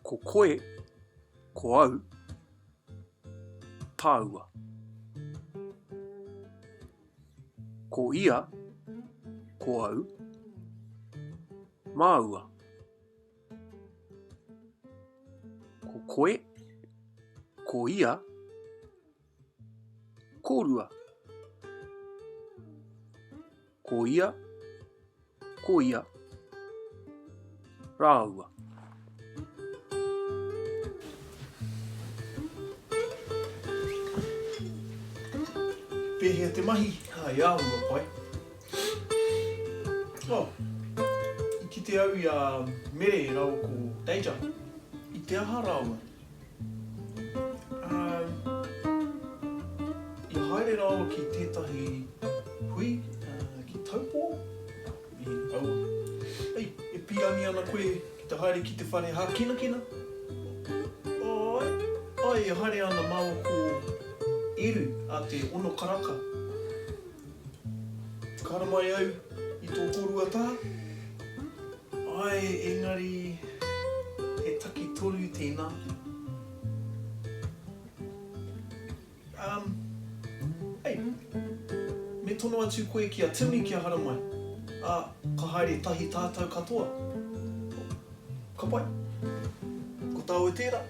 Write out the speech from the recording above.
ko koe, ko au, tāua. Ko ia, ko au, māua. Ko koe, ko ia, kōrua. Ko ia, rāua. Pēhea te mahi, ai āua pai. Oh, I ki te au I a mere rāua ko Deja, I te aha rāua. I haere rāua ki tētahi hui, ki taupō, I aua. Ei, e piangi ana koe ki te haere ki te whare hākinakina. Ai, e haere ana māua ko Eru a te ono karaka. Kara mai au I tō kōrua tā. Ai, engari, he taki toru tēnā. Ei, me tono atu koe kia timi kia hara mai. Ka haere tahi tātou katoa. Ka pai, ko tāua tērā.